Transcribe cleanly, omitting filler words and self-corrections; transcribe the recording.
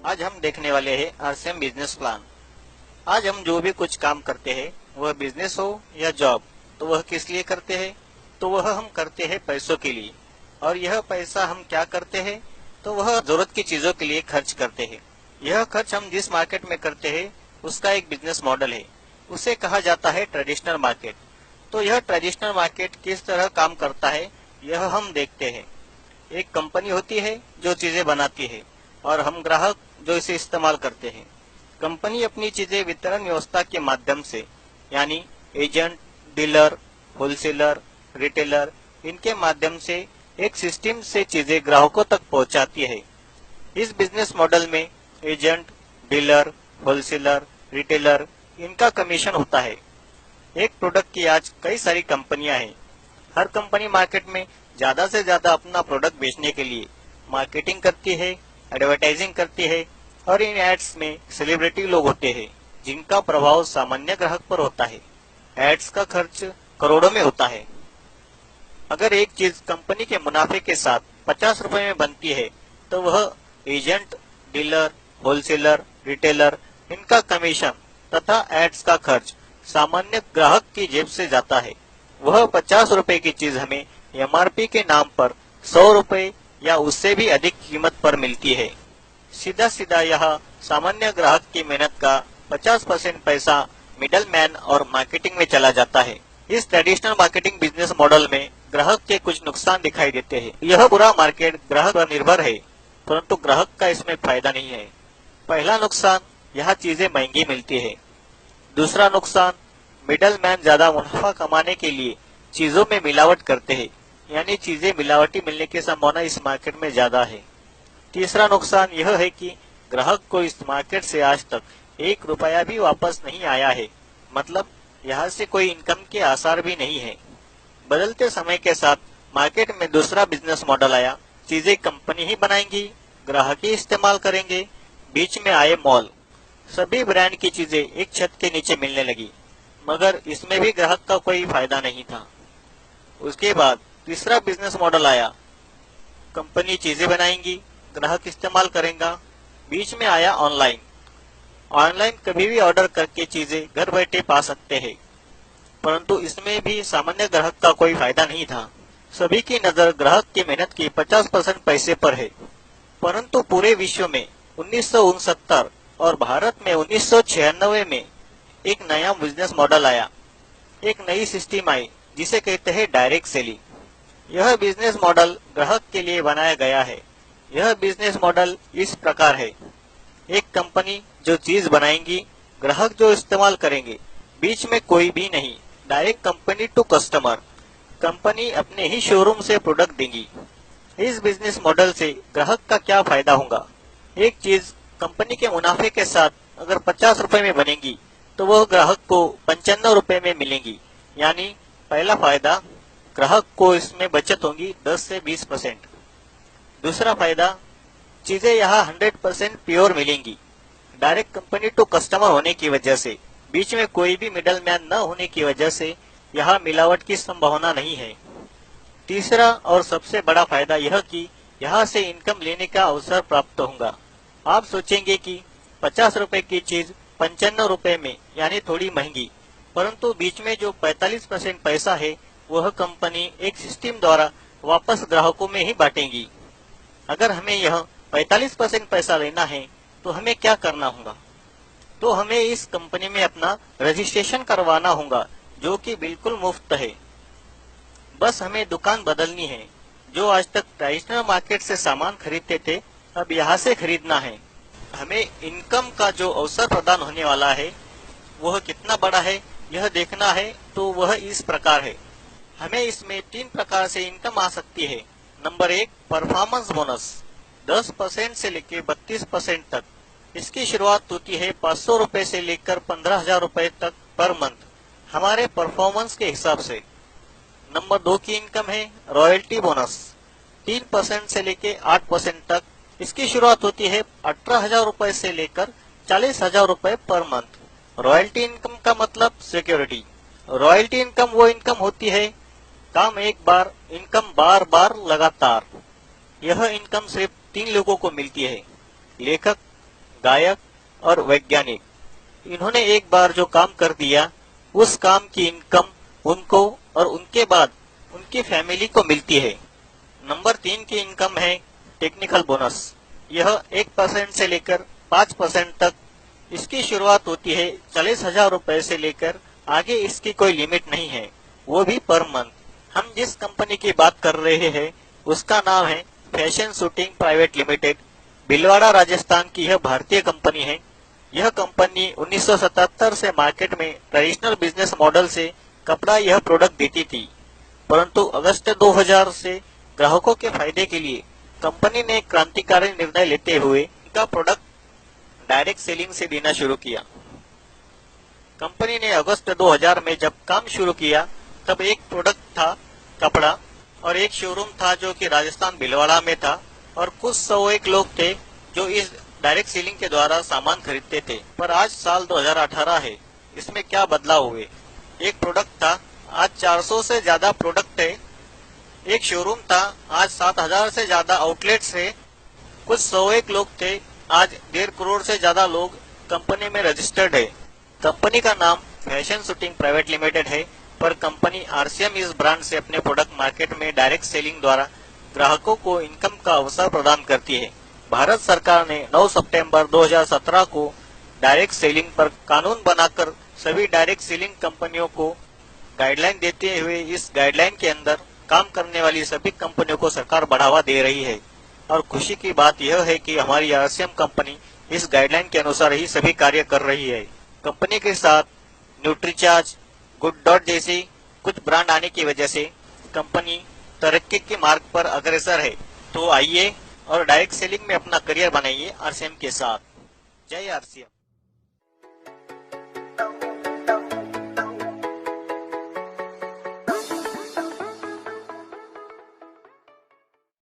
आज हम देखने वाले हैं आरसीएम बिजनेस प्लान। आज हम जो भी कुछ काम करते हैं, वह बिजनेस हो या जॉब, तो वह किस लिए करते हैं? तो वह हम करते हैं पैसों के लिए। और यह पैसा हम क्या करते हैं? तो वह जरूरत की चीजों के लिए खर्च करते हैं। यह खर्च हम जिस मार्केट में करते हैं, उसका एक बिजनेस मॉडल है। उसे कहा जाता है ट्रेडिशनल मार्केट। तो यह ट्रेडिशनल मार्केट किस तरह काम करता है, यह हम देखते हैं। एक कंपनी होती है जो चीजें बनाती है और हम ग्राहक जो इसे इस्तेमाल करते हैं। कंपनी अपनी चीजें वितरण व्यवस्था के माध्यम से, यानी एजेंट, डीलर, होलसेलर, रिटेलर, इनके माध्यम से एक सिस्टम से चीजें ग्राहकों तक पहुंचाती है। इस बिजनेस मॉडल में एजेंट, डीलर, होलसेलर, रिटेलर, इनका कमीशन होता है। एक प्रोडक्ट की आज कई सारी कंपनियां हैं। हर कंपनी मार्केट में ज्यादा से ज्यादा अपना प्रोडक्ट बेचने के लिए मार्केटिंग करती है, एडवर्टाइजिंग करती है और इन एड्स में सेलिब्रिटी लोग होते हैं जिनका प्रभाव सामान्य ग्राहक पर होता है। एड्स का खर्च करोड़ों में होता है। अगर एक चीज कंपनी के मुनाफे के साथ 50 रुपए में बनती है, तो वह एजेंट, डीलर, होलसेलर, रिटेलर, इनका कमीशन तथा एड्स का खर्च सामान्य ग्राहक की जेब से जाता है। वह 50 रुपए की चीज हमें एमआरपी के नाम पर 100 रुपए या उससे भी अधिक कीमत पर मिलती है। सीधा सीधा यह सामान्य ग्राहक की मेहनत का 50% पैसा मिडल मैन और मार्केटिंग में चला जाता है। इस ट्रेडिशनल मार्केटिंग बिजनेस मॉडल में ग्राहक के कुछ नुकसान दिखाई देते हैं। यह पूरा मार्केट ग्राहक पर निर्भर है, परंतु ग्राहक का इसमें फायदा नहीं है। पहला नुकसान, यह चीजें महंगी मिलती है। दूसरा नुकसान, मिडल मैन ज्यादा मुनाफा कमाने के लिए चीजों में मिलावट करते हैं, यानी चीजें मिलावटी मिलने की संभावना इस मार्केट में ज्यादा है। तीसरा नुकसान यह है कि ग्राहक को इस मार्केट से आज तक 1 रुपया भी वापस नहीं आया है, मतलब यहाँ से कोई इनकम के आसार भी नहीं है। बदलते समय के साथ मार्केट में दूसरा बिजनेस मॉडल आया। चीजें कंपनी ही बनाएंगी, ग्राहक ही इस्तेमाल करेंगे। बीच में आए मॉल। सभी ब्रांड की चीजें एक छत के नीचे मिलने लगी, मगर इसमें भी ग्राहक का कोई फायदा नहीं था। उसके बाद तीसरा बिजनेस मॉडल आया। कंपनी चीजें बनाएंगी, ग्राहक इस्तेमाल करेगा। बीच में आया ऑनलाइन। ऑनलाइन कभी भी ऑर्डर करके चीजें घर बैठे पा सकते हैं, परंतु इसमें भी सामान्य ग्राहक का कोई फायदा नहीं था। सभी की नजर ग्राहक की मेहनत की 50% पैसे पर है। परंतु पूरे विश्व में 1969 और भारत में 1996 में एक नया बिजनेस मॉडल आया। एक नई सिस्टम आई जिसे कहते हैं डायरेक्ट सेलिंग। यह बिजनेस मॉडल ग्राहक के लिए बनाया गया है। यह बिजनेस मॉडल इस प्रकार है। एक कंपनी जो चीज बनाएंगी, ग्राहक जो इस्तेमाल करेंगे, बीच में कोई भी नहीं। Direct company to customer. Company अपने ही शोरूम से प्रोडक्ट देंगी। इस बिजनेस मॉडल से ग्राहक का क्या फायदा होगा? एक चीज कंपनी के मुनाफे के साथ अगर 50 रुपए में बनेगी, तो वह ग्राहक को 95 रुपए में मिलेंगी। यानी पहला फायदा, ग्राहक को इसमें बचत होगी 10 से 20%। दूसरा फायदा, चीजें यहाँ 100% प्योर मिलेंगी। डायरेक्ट कंपनी टू कस्टमर होने की वजह से, बीच में कोई भी मिडल मैन न होने की वजह से यहाँ मिलावट की संभावना नहीं है। तीसरा और सबसे बड़ा फायदा यह कि यहाँ से इनकम लेने का अवसर प्राप्त होगा। आप सोचेंगे कि 50 रुपए की चीज 95 रुपए में, यानी थोड़ी महंगी, परंतु बीच में जो 45% पैसा है, वह कंपनी एक सिस्टम द्वारा वापस ग्राहकों में ही बांटेगी। अगर हमें यह 45% पैसा लेना है, तो हमें क्या करना होगा? तो हमें इस कंपनी में अपना रजिस्ट्रेशन करवाना होगा, जो कि बिल्कुल मुफ्त है। बस हमें दुकान बदलनी है। जो आज तक ट्रेडिशनल मार्केट से सामान खरीदते थे, अब यहाँ से खरीदना है। हमें इनकम का जो अवसर प्रदान होने वाला है, वह कितना बड़ा है, यह देखना है। तो वह इस प्रकार है। हमें इसमें 3 प्रकार से इनकम आ सकती है। नंबर 1, परफॉर्मेंस बोनस 10% से लेकर 32% तक। इसकी शुरुआत होती है 500 रुपए से लेकर 15,000 रुपए तक पर मंथ, हमारे परफॉर्मेंस के हिसाब से। नंबर 2 की इनकम है रॉयल्टी बोनस 3% से लेकर 8% तक। इसकी शुरुआत होती है 18,000 रुपए से लेकर 40,000 रुपए पर मंथ। रॉयल्टी इनकम का मतलब सिक्योरिटी। रॉयल्टी इनकम वो इनकम होती है, काम एक बार, इनकम बार बार लगातार। यह इनकम सिर्फ 3 लोगों को मिलती है, लेखक, गायक और वैज्ञानिक। इन्होंने एक बार जो काम कर दिया, उस काम की इनकम उनको और उनके बाद उनकी फैमिली को मिलती है। नंबर 3 की इनकम है टेक्निकल बोनस। यह 1% से लेकर 5% तक इसकी शुरुआत होती है। 40,000 रुपए से लेकर आगे इसकी कोई लिमिट नहीं है, वो भी पर मंथ। हम जिस कंपनी की बात कर रहे हैं उसका नाम है fashion shooting private limited. Bhilwara Rajasthan की यह भारतीय कंपनी है। यह कंपनी 1977 से मार्केट में ट्रेडिशनल बिजनेस मॉडल से कपड़ा यह प्रोडक्ट देती थी, परंतु अगस्त 2000 से ग्राहकों के फायदे के लिए कंपनी ने क्रांतिकारी निर्णय लेते हुए इनका प्रोडक्ट डायरेक्ट सेलिंग से देना शुरू किया। कंपनी ने अगस्त 2000 में जब काम शुरू किया तब एक प्रोडक्ट था कपड़ा और एक शोरूम था जो कि राजस्थान भिलवाड़ा में था, और कुछ 101 लोग थे जो इस डायरेक्ट सेलिंग के द्वारा सामान खरीदते थे। पर आज साल 2018 है, इसमें क्या बदलाव हुए? एक प्रोडक्ट था, आज 400 से ज्यादा प्रोडक्ट है। एक शोरूम था, आज 7000 से ज्यादा आउटलेट्स है। कुछ 101 लोग थे, आज 1.5 करोड़ से ज्यादा लोग कंपनी में रजिस्टर्ड है। कंपनी का नाम फैशन शूटिंग प्राइवेट लिमिटेड है, पर कंपनी आरसीएम इस ब्रांड से अपने प्रोडक्ट मार्केट में डायरेक्ट सेलिंग द्वारा ग्राहकों को इनकम का अवसर प्रदान करती है। भारत सरकार ने 9 सितंबर 2017 को डायरेक्ट सेलिंग पर कानून बनाकर सभी डायरेक्ट सेलिंग कंपनियों को गाइडलाइन देते हुए इस गाइडलाइन के अंदर काम करने वाली सभी कंपनियों को सरकार बढ़ावा दे रही है। और खुशी की बात यह है कि हमारी आरसीएम कंपनी इस गाइडलाइन के अनुसार ही सभी कार्य कर रही है। कंपनी के साथ न्यूट्रीचार्ज, गुड डॉट जैसी कुछ ब्रांड आने की वजह से कंपनी तरक्की के मार्ग पर अग्रसर है। तो आइए और डायरेक्ट सेलिंग में अपना करियर बनाइए आरसीएम के साथ। जय आरसीएम।